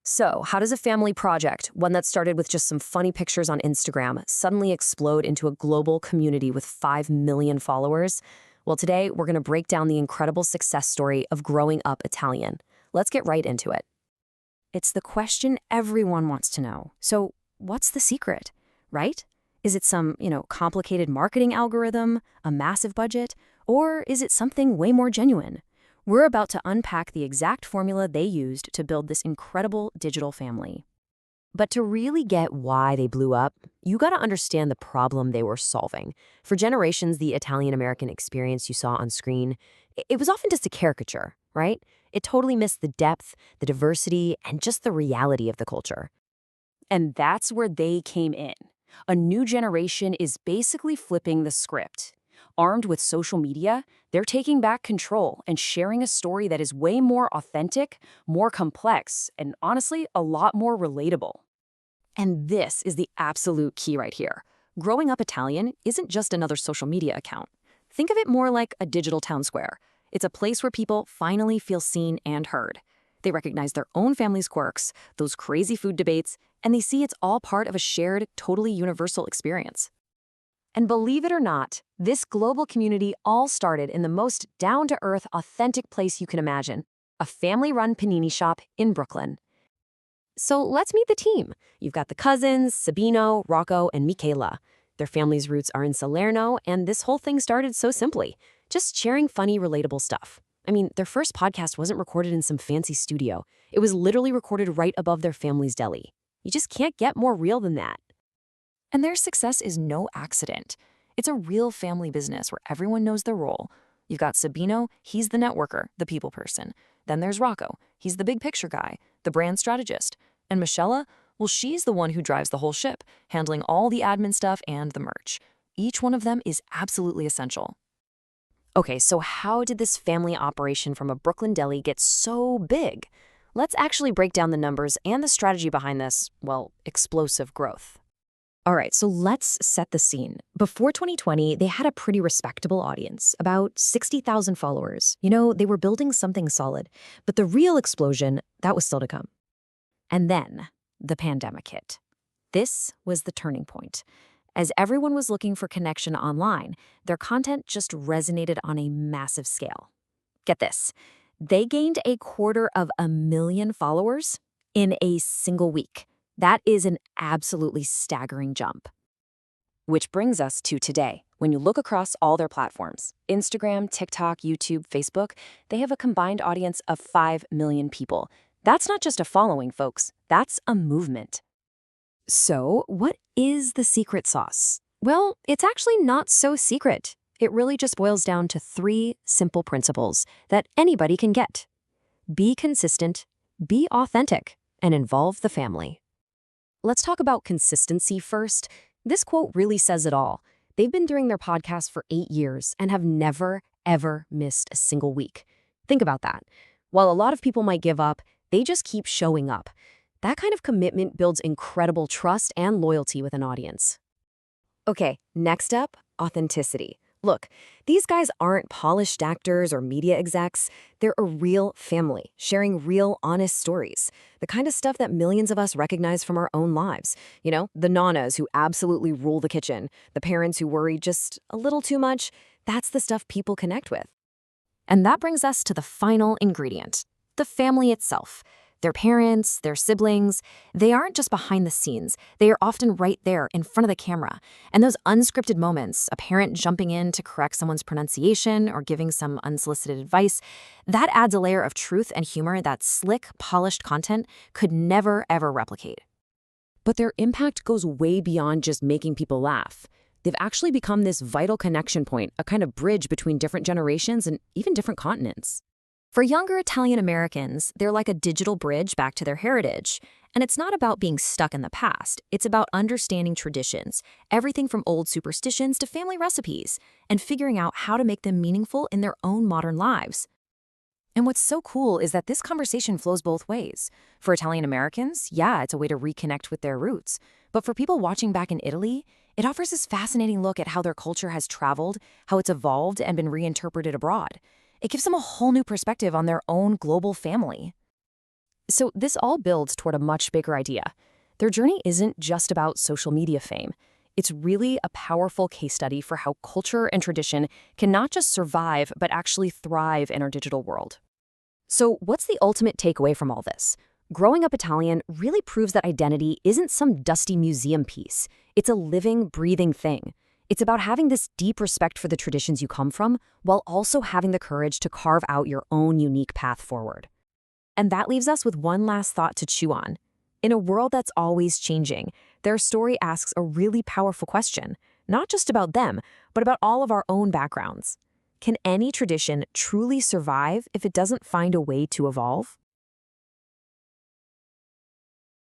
So, how does a family project, one that started with just some funny pictures on Instagram, suddenly explode into a global community with 5 million followers? Well, today we're going to break down the incredible success story of growing up Italian. Let's get right into it. It's the question everyone wants to know. So, what's the secret, right? Is it some, complicated marketing algorithm, a massive budget, or is it something way more genuine? We're about to unpack the exact formula they used to build this incredible digital family. But to really get why they blew up, you got to understand the problem they were solving. For generations, the Italian-American experience you saw on screen, it was often just a caricature, right? It totally missed the depth, the diversity, and just the reality of the culture. And that's where they came in. A new generation is basically flipping the script. Armed with social media, they're taking back control and sharing a story that is way more authentic, more complex, and honestly, a lot more relatable. And this is the absolute key right here. Growing Up Italian isn't just another social media account. Think of it more like a digital town square. It's a place where people finally feel seen and heard. They recognize their own family's quirks, those crazy food debates, and they see it's all part of a shared, totally universal experience. And believe it or not, this global community all started in the most down-to-earth, authentic place you can imagine, a family-run panini shop in Brooklyn. So let's meet the team. You've got the cousins, Sabino, Rocco, and Michela. Their family's roots are in Salerno, and this whole thing started so simply, just sharing funny, relatable stuff. I mean, their first podcast wasn't recorded in some fancy studio. It was literally recorded right above their family's deli. You just can't get more real than that. And their success is no accident. It's a real family business where everyone knows their role. You've got Sabino, he's the networker, the people person. Then there's Rocco, he's the big picture guy, the brand strategist. And Michela, well, she's the one who drives the whole ship, handling all the admin stuff and the merch. Each one of them is absolutely essential. Okay, so how did this family operation from a Brooklyn deli get so big? Let's actually break down the numbers and the strategy behind this, well, explosive growth. All right, so let's set the scene. Before 2020, they had a pretty respectable audience, about 60,000 followers. They were building something solid. But the real explosion, that was still to come. And then the pandemic hit. This was the turning point. As everyone was looking for connection online, their content just resonated on a massive scale. Get this, they gained 250,000 followers in a single week. That is an absolutely staggering jump. Which brings us to today. When you look across all their platforms, Instagram, TikTok, YouTube, Facebook, they have a combined audience of 5 million people. That's not just a following, folks. That's a movement. So, what is the secret sauce? Well, it's actually not so secret. It really just boils down to 3 simple principles that anybody can get. Be consistent, be authentic, and involve the family. Let's talk about consistency first. This quote really says it all. They've been doing their podcast for 8 years and have never, ever missed a single week. Think about that. While a lot of people might give up, they just keep showing up. That kind of commitment builds incredible trust and loyalty with an audience. Okay, next up, authenticity. Look, these guys aren't polished actors or media execs. They're a real family, sharing real, honest stories. The kind of stuff that millions of us recognize from our own lives. The nanas who absolutely rule the kitchen, the parents who worry just a little too much. That's the stuff people connect with. And that brings us to the final ingredient, the family itself. Their parents, their siblings, they aren't just behind the scenes. They are often right there in front of the camera. And those unscripted moments, a parent jumping in to correct someone's pronunciation or giving some unsolicited advice, that adds a layer of truth and humor that slick, polished content could never, ever replicate. But their impact goes way beyond just making people laugh. They've actually become this vital connection point, a kind of bridge between different generations and even different continents. For younger Italian Americans, they're like a digital bridge back to their heritage. And it's not about being stuck in the past. It's about understanding traditions, everything from old superstitions to family recipes, and figuring out how to make them meaningful in their own modern lives. And what's so cool is that this conversation flows both ways. For Italian Americans, yeah, it's a way to reconnect with their roots. But for people watching back in Italy, it offers this fascinating look at how their culture has traveled, how it's evolved and been reinterpreted abroad. It gives them a whole new perspective on their own global family. So this all builds toward a much bigger idea. Their journey isn't just about social media fame. It's really a powerful case study for how culture and tradition can not just survive, but actually thrive in our digital world. So what's the ultimate takeaway from all this? Growing Up Italian really proves that identity isn't some dusty museum piece. It's a living, breathing thing. It's about having this deep respect for the traditions you come from, while also having the courage to carve out your own unique path forward. And that leaves us with one last thought to chew on. In a world that's always changing, their story asks a really powerful question, not just about them, but about all of our own backgrounds. Can any tradition truly survive if it doesn't find a way to evolve?